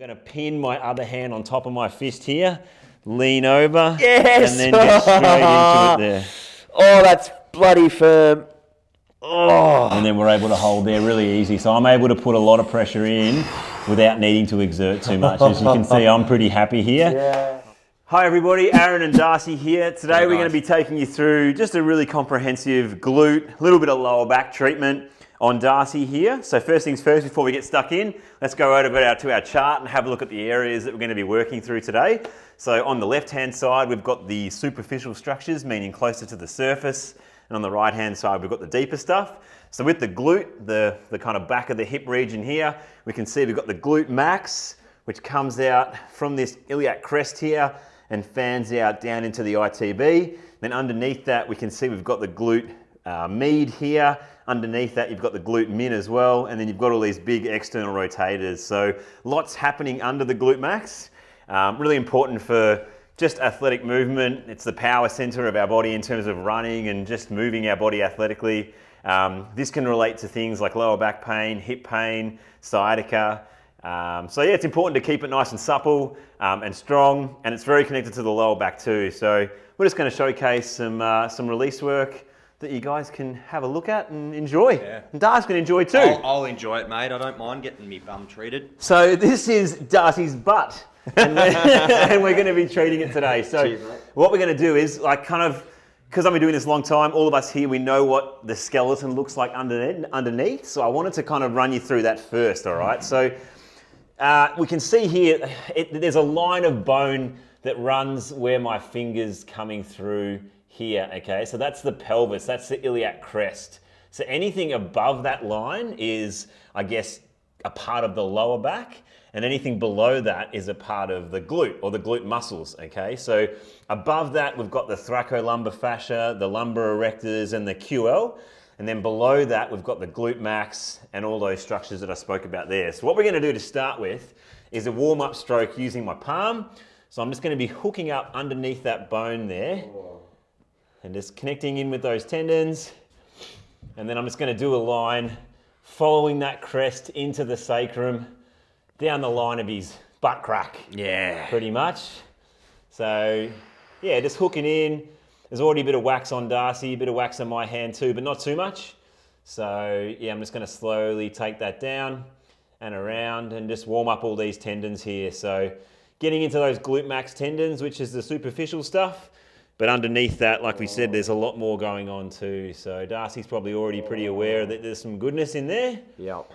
I'm going to pin my other hand on top of my fist here, lean over, Yes! and then get straight into it there. Oh, that's bloody firm. Oh. And then we're able to hold there really easy. So I'm able to put a lot of pressure in without needing to exert too much. As you can see, I'm pretty happy here. Yeah. Hi everybody, Aaron and Darcy here. Today we're going to be taking you through just a really comprehensive glute, a little bit of lower back treatment on Darcy here. So first things first, before we get stuck in, let's go over to our chart and have a look at the areas that we're going to be working through today. So on the left-hand side, we've got the superficial structures, meaning closer to the surface. And on the right-hand side, we've got the deeper stuff. So with the glute, the kind of back of the hip region here, we can see we've got the glute max, which comes out from this iliac crest here and fans out down into the ITB. Then underneath that, we can see we've got the glute med here. Underneath that, you've got the glute min as well, and then you've got all these big external rotators. So lots happening under the glute max. Really important for just athletic movement. It's the power center of our body in terms of running and just moving our body athletically. This can relate to things like lower back pain, hip pain, sciatica. So yeah, it's important to keep it nice and supple and strong, and it's very connected to the lower back too. So we're just going to showcase some release work that you guys can have a look at and enjoy. Yeah. And Darcy's going to enjoy too. I'll enjoy it, mate. I don't mind getting me bum treated. So this is Darcy's butt, and we're going to be treating it today. So cheers, what we're going to do is because I've been doing this a long time, all of us here, we know what the skeleton looks like underneath. So I wanted to kind of run you through that first, all right? So we can see here, there's a line of bone that runs where my finger's coming through here, okay? So that's the pelvis, that's the iliac crest. So anything above that line is, I guess, a part of the lower back, and anything below that is a part of the glute or the glute muscles, okay? So above that, we've got the thoracolumbar fascia, the lumbar erectors, and the QL. And then below that, we've got the glute max and all those structures that I spoke about there. So what we're gonna do to start with is a warm-up stroke using my palm. So I'm just gonna be hooking up underneath that bone there and just connecting in with those tendons. And then I'm just gonna do a line following that crest into the sacrum, down the line of his butt crack. Yeah. Pretty much. So yeah, just hooking in. There's already a bit of wax on Darcy, a bit of wax on my hand too, but not too much. So yeah, I'm just gonna slowly take that down and around and just warm up all these tendons here. So getting into those glute max tendons, which is the superficial stuff, but underneath that, like we said, there's a lot more going on too. So Darcy's probably already pretty aware that there's some goodness in there. Yep.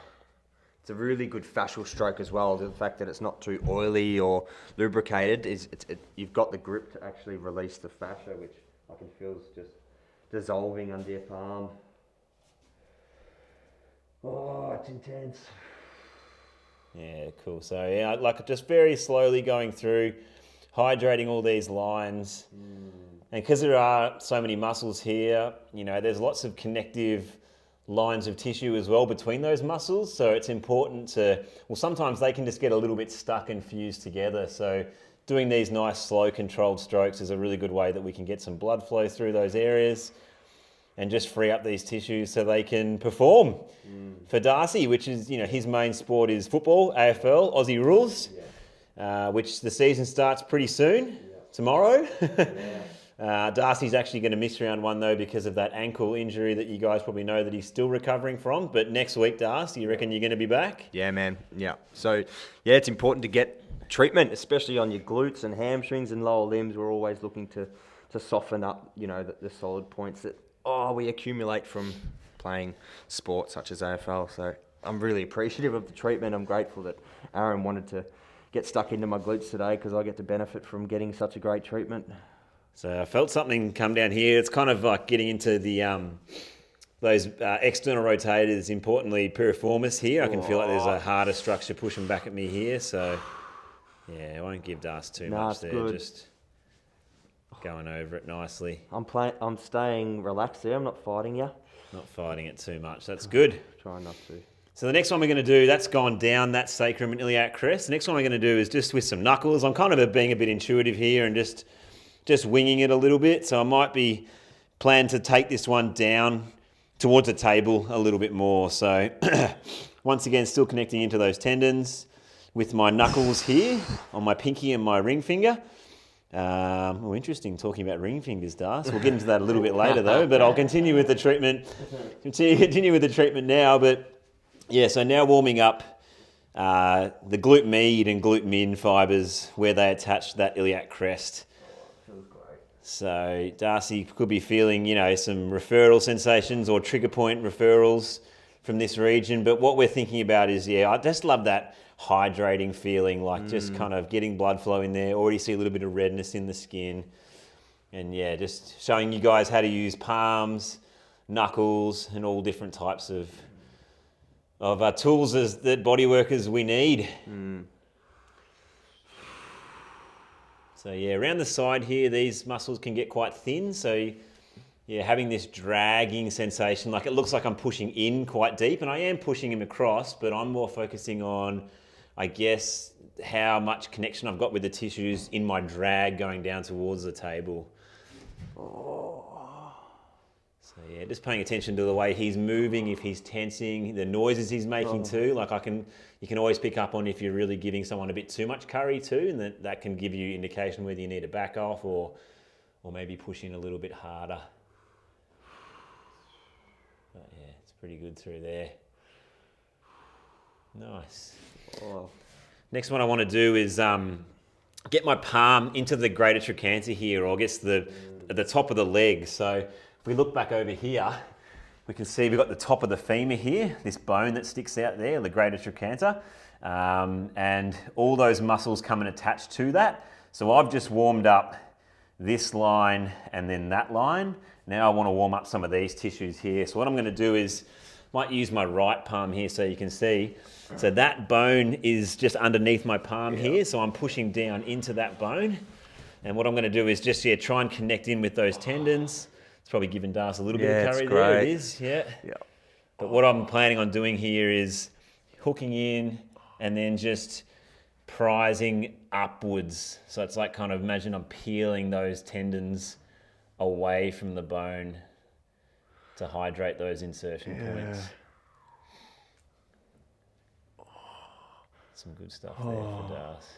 It's a really good fascial stroke as well. The fact that it's not too oily or lubricated you've got the grip to actually release the fascia, which I can feel is just dissolving under your palm. Oh, it's intense. Yeah, cool. So yeah, like just very slowly going through, hydrating all these lines. And because there are so many muscles here, you know, there's lots of connective lines of tissue as well between those muscles. So it's important sometimes they can just get a little bit stuck and fused together. So doing these nice, slow, controlled strokes is a really good way that we can get some blood flow through those areas and just free up these tissues so they can perform. For Darcy, which is, you know, his main sport is football, AFL, Aussie rules, which the season starts pretty soon, tomorrow. Darcy's actually going to miss round one though because of that ankle injury that you guys probably know that he's still recovering from. But next week, Darcy, you reckon you're going to be back? Yeah, man. Yeah. So yeah, it's important to get treatment, especially on your glutes and hamstrings and lower limbs. We're always looking to soften up, you know, the solid points that we accumulate from playing sports such as AFL. So I'm really appreciative of the treatment. I'm grateful that Aaron wanted to get stuck into my glutes today because I get to benefit from getting such a great treatment. So I felt something come down here. It's kind of like getting into the those external rotators, importantly piriformis here. I can feel like there's a harder structure pushing back at me here. So yeah, I won't give Darcy too much there. Good. Just going over it nicely. I'm staying relaxed there. I'm not fighting you. Not fighting it too much. That's good. Trying not to. So the next one we're going to do, that's gone down that sacrum and iliac crest. The next one we're going to do is just with some knuckles. I'm kind of being a bit intuitive here and just winging it a little bit. So I might be plan to take this one down towards the table a little bit more. So once again, still connecting into those tendons, with my knuckles here on my pinky and my ring finger. Interesting talking about ring fingers, Darcy. We'll get into that a little bit later though, but I'll continue with the treatment. Continue with the treatment now, but yeah, so now warming up the glute med and glute min fibers where they attach to that iliac crest. Feels great. So Darcy could be feeling, some referral sensations or trigger point referrals from this region, but what we're thinking about is, I just love that hydrating feeling, like just kind of getting blood flow in there. Already see a little bit of redness in the skin. And yeah, just showing you guys how to use palms, knuckles, and all different types of tools that bodyworkers we need. So yeah, around the side here, these muscles can get quite thin. So yeah, having this dragging sensation, like it looks like I'm pushing in quite deep, and I am pushing him across, but I'm more focusing on, I guess, how much connection I've got with the tissues in my drag going down towards the table. So yeah, just paying attention to the way he's moving, if he's tensing, the noises he's making too. Like you can always pick up on if you're really giving someone a bit too much curry too, and that can give you indication whether you need to back off or maybe push in a little bit harder. But yeah, it's pretty good through there. Nice. Oh. Next one I want to do is get my palm into the greater trochanter here, or I guess the top of the leg. So if we look back over here, we can see we've got the top of the femur here, this bone that sticks out there, the greater trochanter, and all those muscles come and attach to that. So I've just warmed up this line and then that line. Now I want to warm up some of these tissues here. So what I'm going to do is, might use my right palm here so you can see. So that bone is just underneath my palm here. So I'm pushing down into that bone. And what I'm going to do is just, try and connect in with those tendons. It's probably giving Darcy a little bit of curry there. It is, yeah. But what I'm planning on doing here is hooking in and then just prising upwards. So it's like kind of, imagine I'm peeling those tendons away from the bone to hydrate those insertion points. Some good stuff there for Darcy.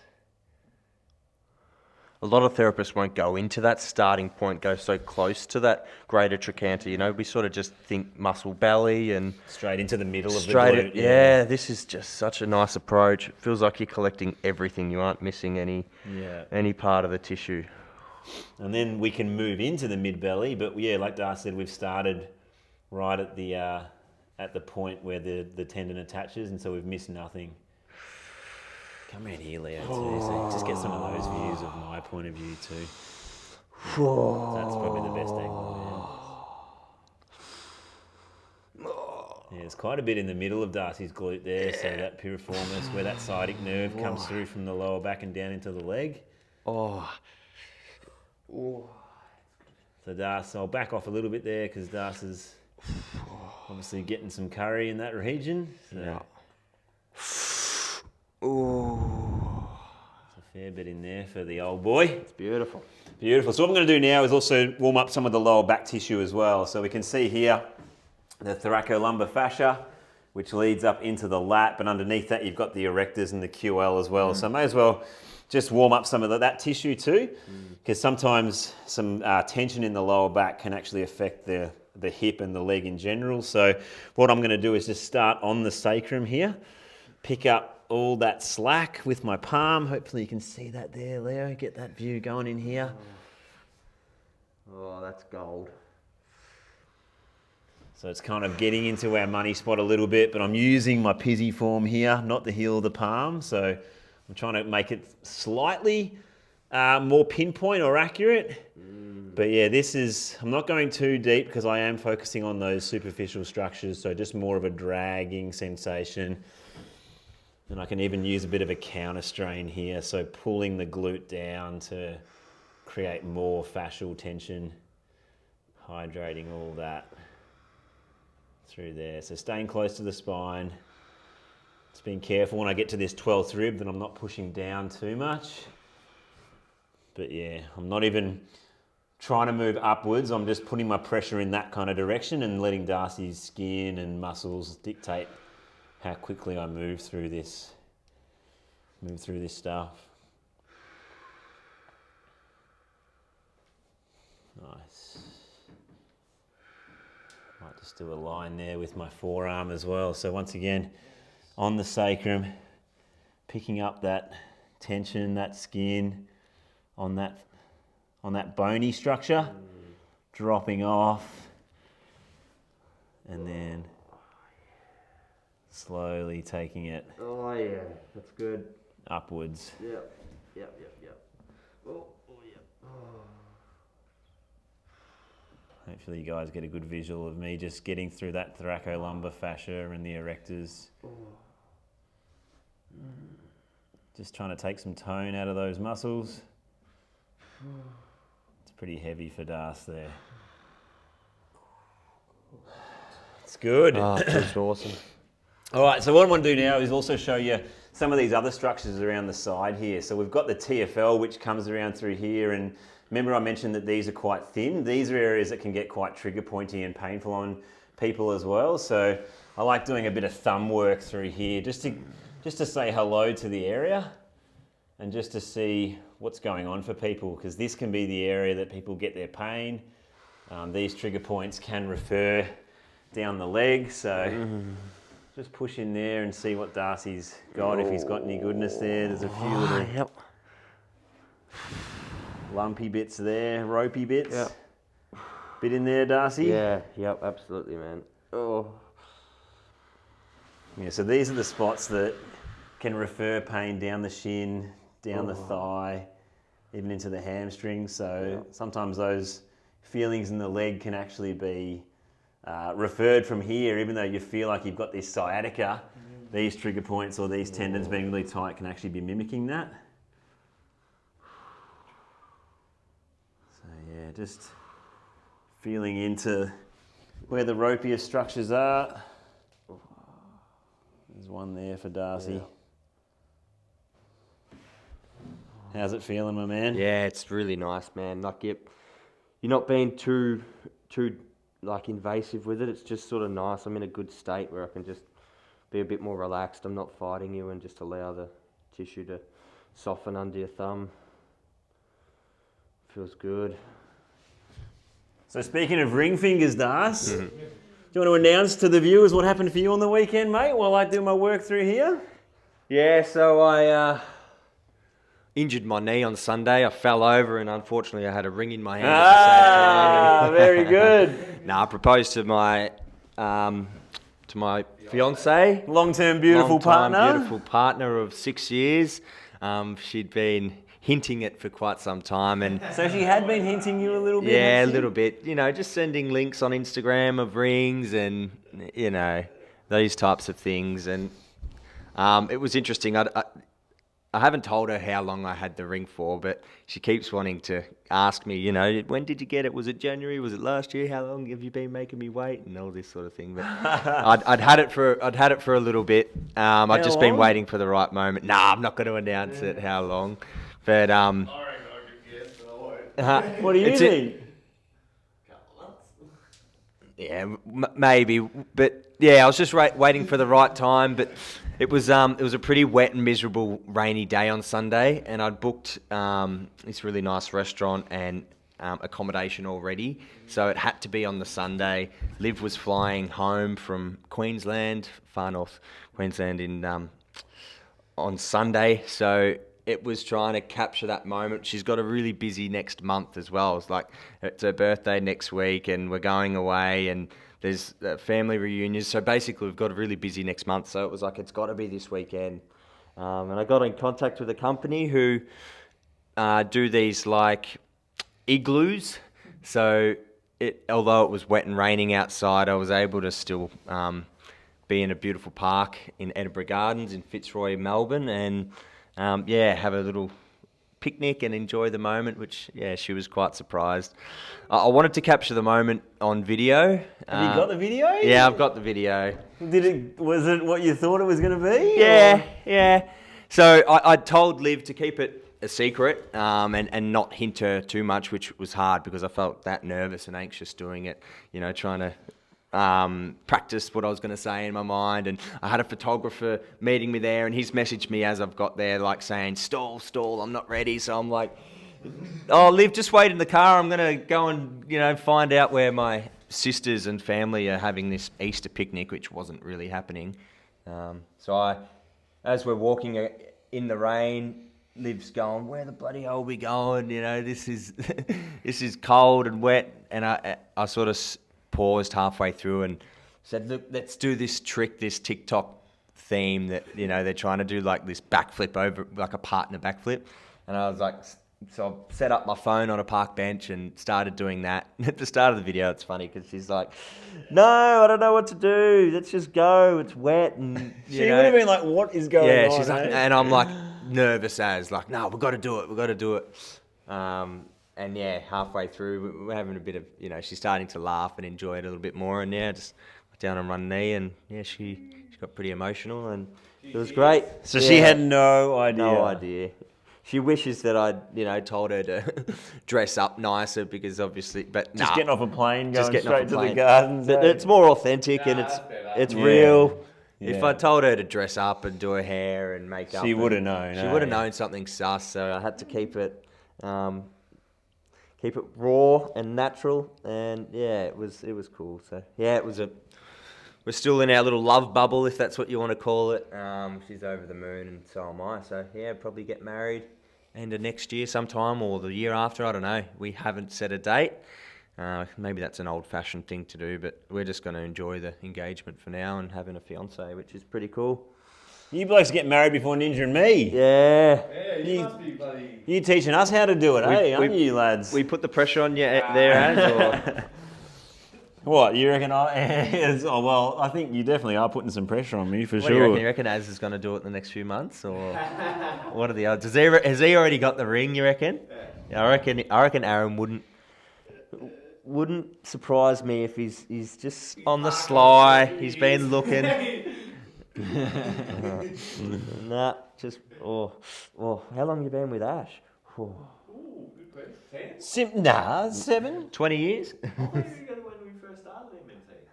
A lot of therapists won't go into that starting point, go so close to that greater trochanter. We sort of just think muscle belly and straight into the middle of the glute. Yeah, this is just such a nice approach. It feels like you're collecting everything. You aren't missing any part of the tissue. And then we can move into the mid belly, but like Darcy said, we've started right at the point where the tendon attaches, and so we've missed nothing. Come around here, Leo, too. So just get some of those views of my point of view too. So that's probably the best angle there. Yeah, there's quite a bit in the middle of Darcy's glute there, so that piriformis, where that sciatic nerve comes through from the lower back and down into the leg. So Darcy, I'll back off a little bit there because Darcy's obviously getting some curry in that region. So. There's a fair bit in there for the old boy. It's beautiful. Beautiful. So what I'm going to do now is also warm up some of the lower back tissue as well. So we can see here the thoracolumbar fascia, which leads up into the lat, but underneath that you've got the erectors and the QL as well. So I may as well just warm up some of that tissue too, because sometimes some tension in the lower back can actually affect the hip and the leg in general. So what I'm going to do is just start on the sacrum here, pick up all that slack with my palm. Hopefully you can see that there, Leo. Get that view going in here. Oh, that's gold. So it's kind of getting into our money spot a little bit, but I'm using my pisiform here, not the heel of the palm. So I'm trying to make it slightly more pinpoint or accurate. But yeah, I'm not going too deep because I am focusing on those superficial structures. So just more of a dragging sensation. And I can even use a bit of a counter strain here. So pulling the glute down to create more fascial tension, hydrating all that through there. So staying close to the spine. Just being careful when I get to this 12th rib that I'm not pushing down too much. But yeah, I'm not even trying to move upwards. I'm just putting my pressure in that kind of direction and letting Darcy's skin and muscles dictate how quickly I move through this. Move through this stuff. Nice. Might just do a line there with my forearm as well. So once again, on the sacrum, picking up that tension, that skin on that bony structure, dropping off, and then slowly taking it. Oh yeah, that's good. Upwards. Yep. Oh yeah. Oh. Hopefully you guys get a good visual of me just getting through that thoracolumbar fascia and the erectors. Just trying to take some tone out of those muscles. It's pretty heavy for Darcy there. It's good. Oh, that's awesome. All right, so what I want to do now is also show you some of these other structures around the side here. So we've got the TFL, which comes around through here, and remember I mentioned that these are quite thin. These are areas that can get quite trigger pointy and painful on people as well. So I like doing a bit of thumb work through here just to say hello to the area and just to see what's going on for people, because this can be the area that people get their pain. These trigger points can refer down the leg, so just push in there and see what Darcy's got, if he's got any goodness there. There's a few little lumpy bits there, ropey bits. Yep. Bit in there, Darcy? Yeah, yep, absolutely, man. Oh. Yeah, so these are the spots that can refer pain down the shin, down the thigh, even into the hamstring. So sometimes those feelings in the leg can actually be referred from here, even though you feel like you've got this sciatica. These trigger points or these tendons being really tight can actually be mimicking that. So yeah, just feeling into where the ropier structures are. There's one there for Darcy. Yeah. How's it feeling, my man? Yeah, it's really nice, man. Like you're not being too like invasive with it. It's just sort of nice. I'm in a good state where I can just be a bit more relaxed. I'm not fighting you and just allow the tissue to soften under your thumb. Feels good. So speaking of ring fingers, Darcy, do you want to announce to the viewers what happened for you on the weekend, mate, while I do my work through here? Yeah, so I injured my knee on Sunday. I fell over and unfortunately I had a ring in my hand at the same time. Very good. I proposed to my fiance, Long-term beautiful partner. beautiful partner of 6 years. She'd been hinting it for quite some time, and So she had been hinting you a little bit. yeah, a had she? little bit. Just sending links on Instagram of rings and those types of things. And it was interesting. I haven't told her how long I had the ring for, but she keeps wanting to ask me, when did you get it? Was it January? Was it last year? How long have you been making me wait? And all this sort of thing. But I'd had it for a little bit. I'd just been waiting for the right moment. Nah, I'm not going to announce it. How long? But I reckon I could guess, but I won't. What do you think? Couple months. Yeah, maybe, but yeah, I was just waiting for the right time. But it was a pretty wet and miserable rainy day on Sunday, and I'd booked this really nice restaurant and accommodation already, so it had to be on the Sunday. Liv was flying home from Queensland, far north Queensland, on Sunday, so it was trying to capture that moment. She's got a really busy next month as well. It's her birthday next week and we're going away and there's family reunions. So basically we've got a really busy next month. So it was like, it's got to be this weekend. And I got in contact with a company who do these like igloos. So although it was wet and raining outside, I was able to still be in a beautiful park in Edinburgh Gardens in Fitzroy, Melbourne, and have a little picnic and enjoy the moment, which, she was quite surprised. I wanted to capture the moment on video. Have you got the video? Yeah, I've got the video. Was it what you thought it was going to be? Yeah. So I told Liv to keep it a secret and not hint her too much, which was hard because I felt that nervous and anxious doing it, trying to practiced what I was going to say in my mind, and I had a photographer meeting me there, and he's messaged me as I've got there, like saying, stall, I'm not ready. So I'm like, oh, Liv, just wait in the car. I'm going to go and, find out where my sisters and family are having this Easter picnic, which wasn't really happening. As we're walking in the rain, Liv's going, where the bloody hell are we going? This is this is cold and wet. And I sort of paused halfway through and said, look, let's do this trick, this TikTok theme that, they're trying to do like this backflip over, like a partner backflip. And I was like, so I set up my phone on a park bench and started doing that. At the start of the video, it's funny because she's like, no, I don't know what to do. Let's just go. It's wet. And she would have been like, what is going on? Yeah, she's like, and I'm like nervous as like, no, we've got to do it. And yeah, halfway through, we're having a bit of, she's starting to laugh and enjoy it a little bit more. And yeah, just went down on one knee, and yeah, she got pretty emotional, and it was great. So she had no idea. No idea. She wishes that I'd, told her to dress up nicer because obviously, but just getting off a plane, just going getting off straight a to plane. the gardens. But it's more authentic and it's real. Yeah. If I told her to dress up and do her hair and makeup, she would have known. She would have known something sus. So I had to keep it raw and natural. And yeah, it was cool. So yeah, we're still in our little love bubble, if that's what you want to call it. She's over the moon, and so am I. So yeah, probably get married end of next year sometime, or the year after. I don't know. We haven't set a date. Maybe that's an old-fashioned thing to do, but we're just going to enjoy the engagement for now and having a fiance, which is pretty cool. You blokes get married before Ninja and me. Yeah. Yeah, you must be bloody... You teaching us how to do it, aren't you, lads? We put the pressure on you there, Az, or... What, you reckon well, I think you definitely are putting some pressure on me, for What sure. do you reckon? You reckon Az is going to do it in the next few months, or what are the odds? Has he already got the ring, you reckon? Yeah. I reckon Aaron wouldn't surprise me if he's just on the sly. He's been looking. Nah, just how long you been with Ash? Ooh, good question. 10? 7? 20 years? I thought you were together when we first started MMT.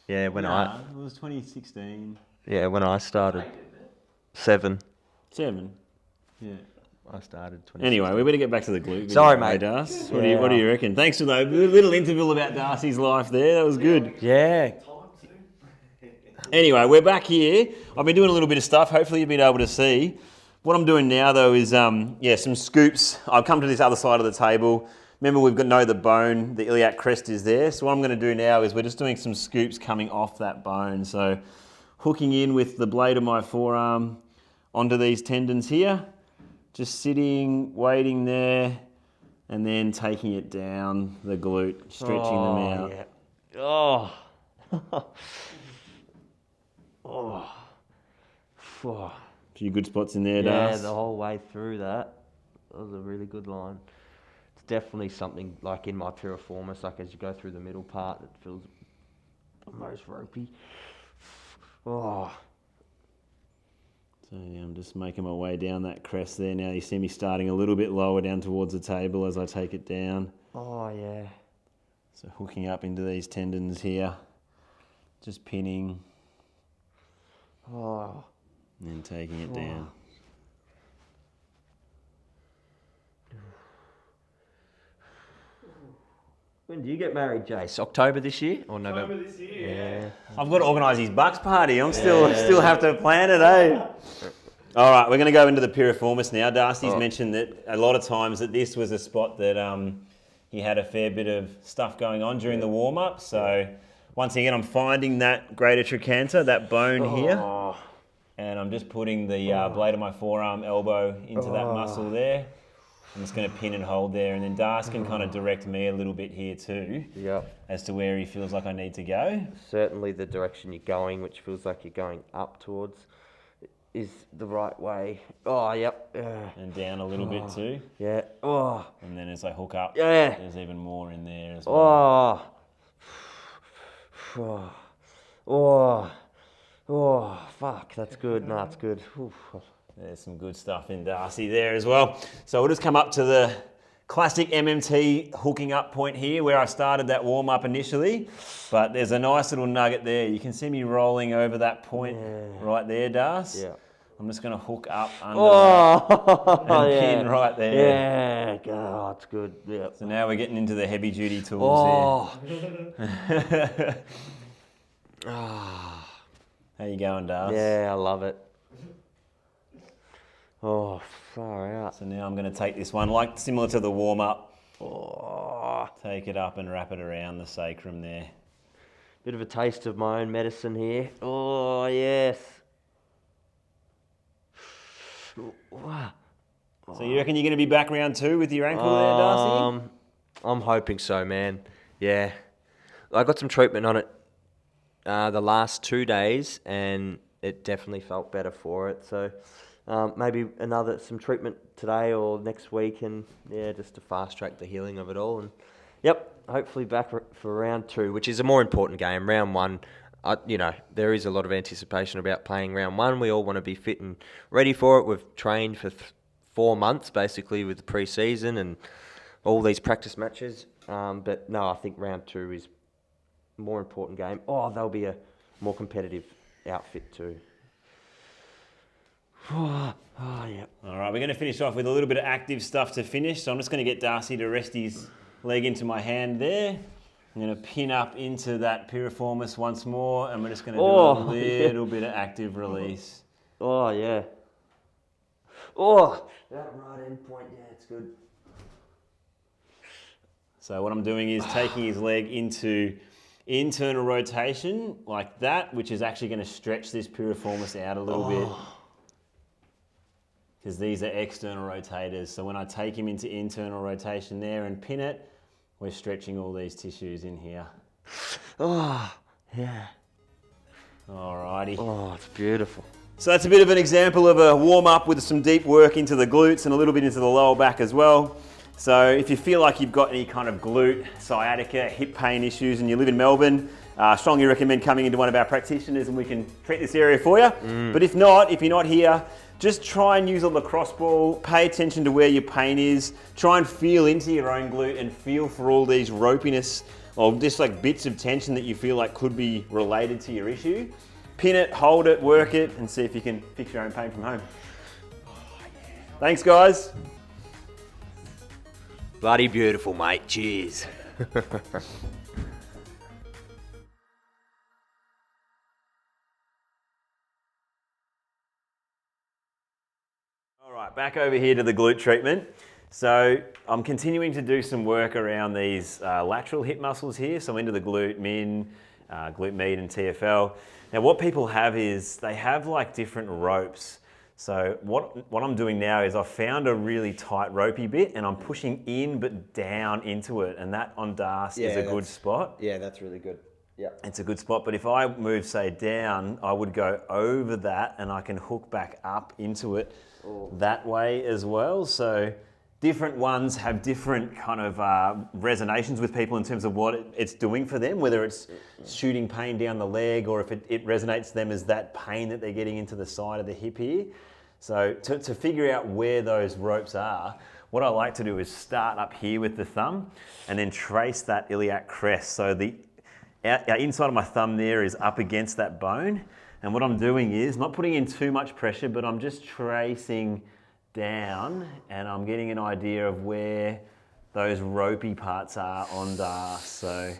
Yeah, it was 2016. when I started. 7. 7. Yeah. I started 20. Anyway, we better get back to the glute. Sorry, mate. Darcy. What do you reckon? Thanks for the little interval about Darcy's life there. That was good. Yeah. Anyway, we're back here. I've been doing a little bit of stuff. Hopefully you've been able to see. What I'm doing now, though, is some scoops. I've come to this other side of the table. Remember, we've got the bone, the iliac crest is there. So what I'm going to do now is we're just doing some scoops coming off that bone. So hooking in with the blade of my forearm onto these tendons here. Just sitting, waiting there, and then taking it down the glute, stretching them out. Yeah. Oh. Oh. A few good spots in there, Yeah, Darcy. the whole way through that. That was a really good line. It's definitely something like in my piriformis, like as you go through the middle part, it feels the most ropey. Oh. So yeah, I'm just making my way down that crest there now. You see me starting a little bit lower down towards the table as I take it down. Oh, yeah. So hooking up into these tendons here, just pinning, Oh. and then taking it down. When do you get married, Jace? October this year or November? October this year, yeah. I've got to organise his bucks party. I'm still have to plan it, eh? All right, we're going to go into the piriformis now. Darcy's mentioned that a lot of times that this was a spot that he had a fair bit of stuff going on during the warm-up. So once again, I'm finding that greater trochanter, that bone here, and I'm just putting the blade of my forearm elbow into that muscle there. I'm just going to pin and hold there, and then Darcy can kind of direct me a little bit here too, as to where he feels like I need to go. Certainly the direction you're going, which feels like you're going up towards, is the right way. Oh, yep. And down a little bit too. Yeah. Oh. And then as I hook up, Yeah. there's even more in there as well. Oh, fuck, that's good. No, it's good. Oof. There's some good stuff in Darcy there as well. So we'll just come up to the classic MMT hooking up point here where I started that warm up initially, but there's a nice little nugget there. You can see me rolling over that point right there, Darcy. Yeah. I'm just going to hook up under that and pin right there. Yeah, God, it's good. Yeah. So now we're getting into the heavy duty tools here. How you going, Darcy? Yeah, I love it. Oh, far out. So now I'm going to take this one, like similar to the warm up. Take it up and wrap it around the sacrum there. Bit of a taste of my own medicine here. Oh, yes. So you reckon you're going to be back round 2 with your ankle there, Darcy? I'm hoping so, man. Yeah. I got some treatment on it the last 2 days, and it definitely felt better for it. So maybe some treatment today or next week, and yeah, just to fast track the healing of it all. And yep, hopefully back for round 2, which is a more important game. Round 1, there is a lot of anticipation about playing round 1. We all want to be fit and ready for it. We've trained for 4 months basically with the pre-season and all these practice matches. But no, I think round 2 is a more important game. Oh, there'll be a more competitive outfit too. Oh, yeah. All right, we're going to finish off with a little bit of active stuff to finish. So I'm just going to get Darcy to rest his leg into my hand there. I'm going to pin up into that piriformis once more, and we're just going to do a little bit of active release. Oh, yeah. Oh, that right end point, yeah, it's good. So what I'm doing is taking his leg into internal rotation like that, which is actually going to stretch this piriformis out a little bit. Because these are external rotators. So when I take him into internal rotation there and pin it, we're stretching all these tissues in here. Oh, yeah. Alrighty. Oh, it's beautiful. So that's a bit of an example of a warm-up with some deep work into the glutes and a little bit into the lower back as well. So if you feel like you've got any kind of glute, sciatica, hip pain issues and you live in Melbourne, strongly recommend coming into one of our practitioners and we can treat this area for you. But if not, if you're not here, just try and use a lacrosse ball, pay attention to where your pain is, try and feel into your own glute and feel for all these ropiness or just like bits of tension that you feel like could be related to your issue. Pin it, hold it, work it, and see if you can fix your own pain from home. Thanks, guys. Bloody beautiful, mate. Cheers. All right, back over here to the glute treatment. So I'm continuing to do some work around these lateral hip muscles here. So into the glute min, glute med and TFL. Now what people have is they have like different ropes. So what I'm doing now is I've found a really tight ropey bit and I'm pushing in but down into it, and that on Darcy is a good spot. Yeah, that's really good. Yeah. It's a good spot, but if I move, say, down, I would go over that and I can hook back up into it that way as well. So different ones have different kind of resonations with people in terms of what it's doing for them, whether it's shooting pain down the leg or if it resonates to them as that pain that they're getting into the side of the hip here. So to figure out where those ropes are, what I like to do is start up here with the thumb and then trace that iliac crest. So the inside of my thumb there is up against that bone. And what I'm doing is not putting in too much pressure, but I'm just tracing down and I'm getting an idea of where those ropey parts are on Darcy. So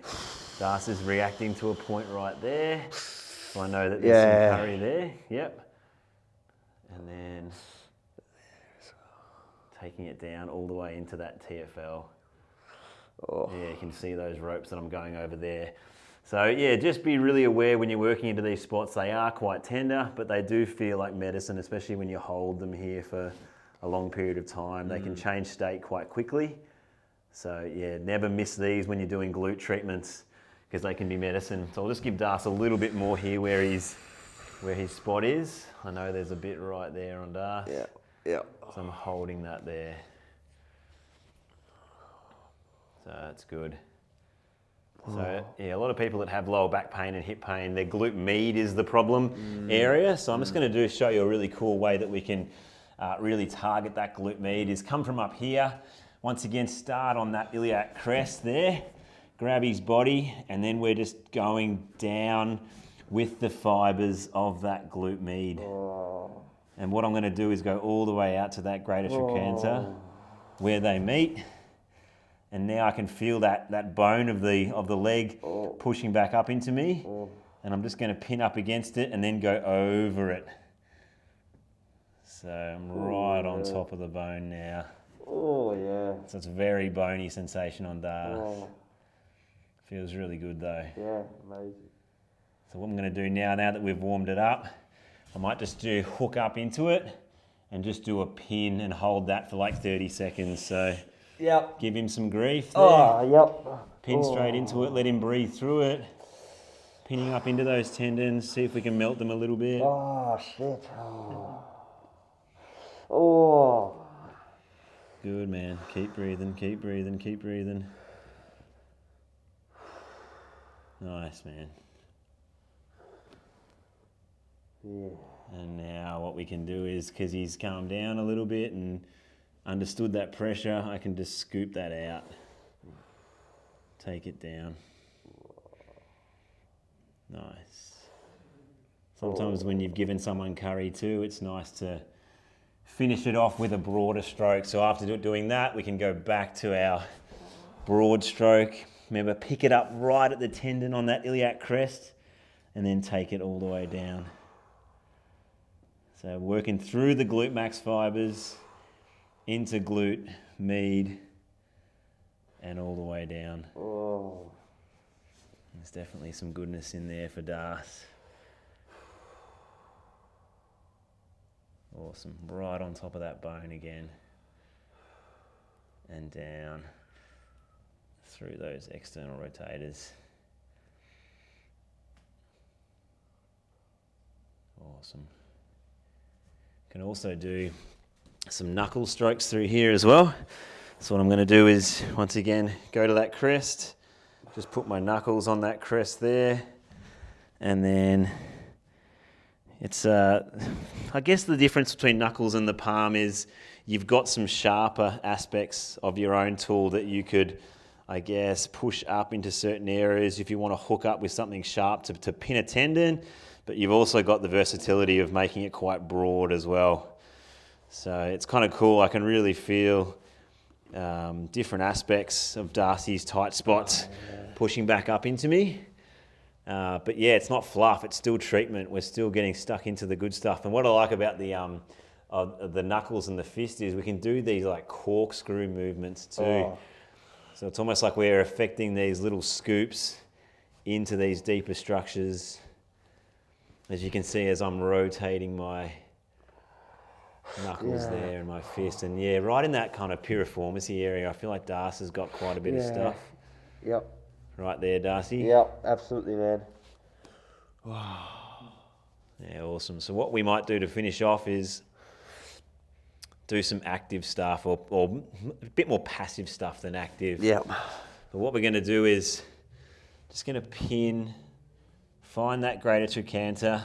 Darcy is reacting to a point right there. So I know that there's some curry there. Yep. And then taking it down all the way into that TFL. Oh. Yeah, you can see those ropes that I'm going over there. So yeah, just be really aware when you're working into these spots. They are quite tender, but they do feel like medicine, especially when you hold them here for a long period of time. They can change state quite quickly. So yeah, never miss these when you're doing glute treatments because they can be medicine. So I'll just give Darcy a little bit more here where his spot is. I know there's a bit right there on Darcy. Yeah, yeah. So I'm holding that there. So that's good. So yeah, a lot of people that have lower back pain and hip pain, their glute med is the problem area. So I'm just going to show you a really cool way that we can really target that glute med is come from up here. once again, start on that iliac crest there, grab his body, and then we're just going down with the fibers of that glute med. And what I'm going to do is go all the way out to that greater trochanter where they meet. And now I can feel that bone of the leg pushing back up into me. And I'm just going to pin up against it and then go over it. So I'm right on top of the bone now. Oh, yeah. So it's a very bony sensation on Darcy. Feels really good though. Yeah, amazing. So what I'm going to do now that we've warmed it up, I might just do hook up into it and just do a pin and hold that for like 30 seconds. So yep. Give him some grief there. Oh, yep. Pin straight into it, let him breathe through it. Pinning up into those tendons, see if we can melt them a little bit. Oh, shit. Oh. Good, man. Keep breathing, keep breathing, keep breathing. Nice, man. Yeah. And now what we can do is, because he's calmed down a little bit and understood that pressure, I can just scoop that out. Take it down. Nice. Sometimes when you've given someone curry too, it's nice to finish it off with a broader stroke. So after doing that, we can go back to our broad stroke. Remember, pick it up right at the tendon on that iliac crest and then take it all the way down. So working through the glute max fibers into glute med and all the way down. Oh. There's definitely some goodness in there for Darcy. Awesome. Right on top of that bone again. And down through those external rotators. Awesome. Can also do some knuckle strokes through here as well. So what I'm going to do is, once again, go to that crest, just put my knuckles on that crest there, and then it's, I guess the difference between knuckles and the palm is you've got some sharper aspects of your own tool that you could, I guess, push up into certain areas if you want to hook up with something sharp to pin a tendon, but you've also got the versatility of making it quite broad as well. So it's kind of cool. I can really feel different aspects of Darcy's tight spots pushing back up into me. But yeah, it's not fluff, it's still treatment. We're still getting stuck into the good stuff. And what I like about the knuckles and the fist is we can do these like corkscrew movements too. Oh. So it's almost like we're affecting these little scoops into these deeper structures. As you can see, as I'm rotating my knuckles there and my fist. And yeah, right in that kind of piriformity area, I feel like Darcy's got quite a bit of stuff. Yep. Right there, Darcy. Yep, absolutely, man. Yeah, awesome. So what we might do to finish off is do some active stuff or a bit more passive stuff than active. Yep. But what we're going to do is just going to pin, find that greater trochanter,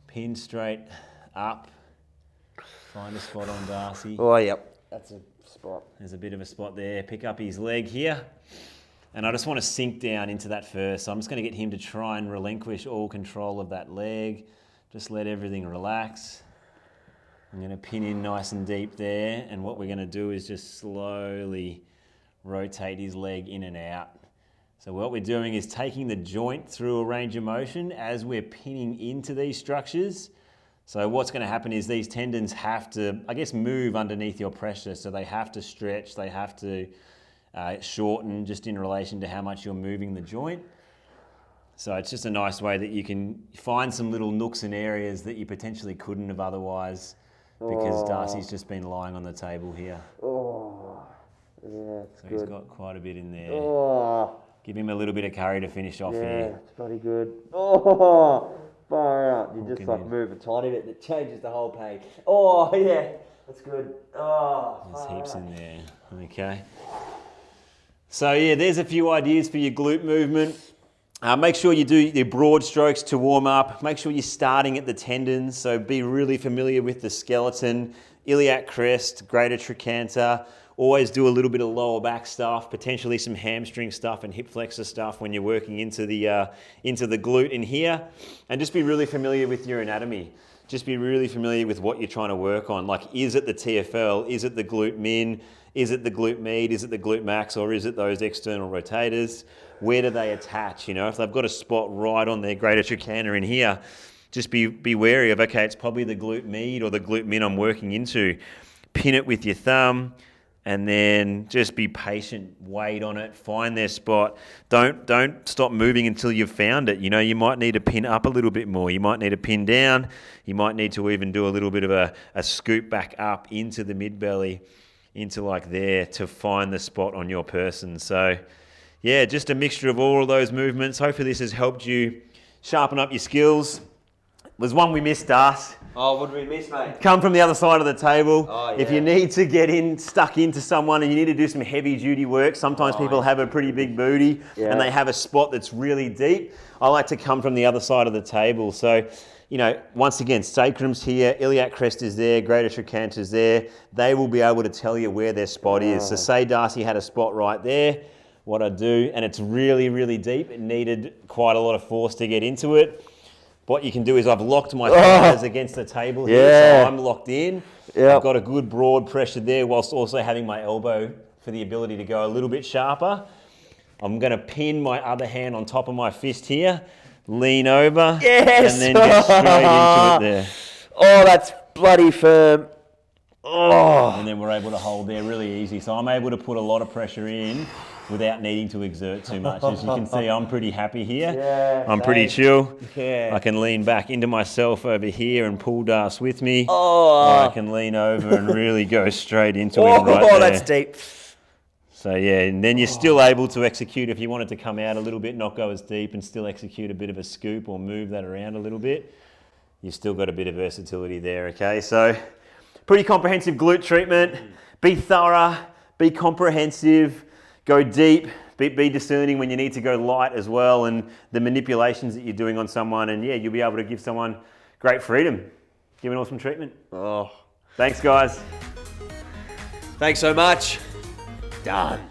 pin straight up, find a spot on Darcy. Oh, yep. That's a spot. There's a bit of a spot there. Pick up his leg here. And I just want to sink down into that first. So I'm just going to get him to try and relinquish all control of that leg. Just let everything relax. I'm going to pin in nice and deep there. And what we're going to do is just slowly rotate his leg in and out. So what we're doing is taking the joint through a range of motion as we're pinning into these structures. So what's going to happen is these tendons have to, I guess, move underneath your pressure. So they have to stretch, they have to shorten just in relation to how much you're moving the joint. So it's just a nice way that you can find some little nooks and areas that you potentially couldn't have otherwise, because Darcy's just been lying on the table here. Oh, yeah, it's so good. He's got quite a bit in there. Oh, Give him a little bit of curry to finish off yeah, here. it's bloody good. Oh, far out. You just like in. move a tiny bit, that changes the whole page. Oh, yeah, that's good. Oh, There's heaps in there. Okay. So yeah, there's a few ideas for your glute movement. Make sure you do your broad strokes to warm up. Make sure you're starting at the tendons. So be really familiar with the skeleton, iliac crest, greater trochanter, Always do a little bit of lower back stuff, potentially some hamstring stuff and hip flexor stuff when you're working into the glute in here. And just be really familiar with your anatomy. Just be really familiar with what you're trying to work on. Like, is it the TFL? Is it the glute min? Is it the glute med? Is it the glute max? Or is it those external rotators? Where do they attach? You know, if they've got a spot right on their greater trochanter in here, just be wary of, okay, it's probably the glute med or the glute min I'm working into. Pin it with your thumb, and then just be patient, wait on it, find their spot. Don't stop moving until you've found it. You know, you might need to pin up a little bit more. You might need to pin down. You might need to even do a little bit of a scoop back up into the mid-belly, into like there, to find the spot on your person. So yeah, just a mixture of all of those movements. Hopefully this has helped you sharpen up your skills. There's one we missed, Darcy. Oh, what did we miss, mate? Come from the other side of the table. Oh, yeah. If you need to get stuck into someone and you need to do some heavy duty work, sometimes people have a pretty big booty and they have a spot that's really deep. I like to come from the other side of the table. So, you know, once again, sacrum's here, iliac crest is there, greater trochanter's there. They will be able to tell you where their spot is. So say Darcy had a spot right there, what I do, and it's really, really deep. It needed quite a lot of force to get into it. What you can do is I've locked my fingers against the table here, so I'm locked in. I've got a good broad pressure there whilst also having my elbow for the ability to go a little bit sharper. I'm going to pin my other hand on top of my fist here, lean over, and then get straight into it there. Oh, that's bloody firm. Oh. And then we're able to hold there really easy. So I'm able to put a lot of pressure in without needing to exert too much. As you can see, I'm pretty happy here. Yeah, I'm pretty chill. Yeah. I can lean back into myself over here and pull Darcy with me. Oh. Or I can lean over and really go straight into him right there. Oh, that's deep. So yeah, and then you're still able to execute if you wanted to come out a little bit, not go as deep, and still execute a bit of a scoop or move that around a little bit. You've still got a bit of versatility there, okay? So pretty comprehensive glute treatment. Be thorough, be comprehensive, go deep, be discerning when you need to go light as well, and the manipulations that you're doing on someone, and yeah, you'll be able to give someone great freedom. Give an awesome treatment. Oh. Thanks, guys. Thanks so much. Done.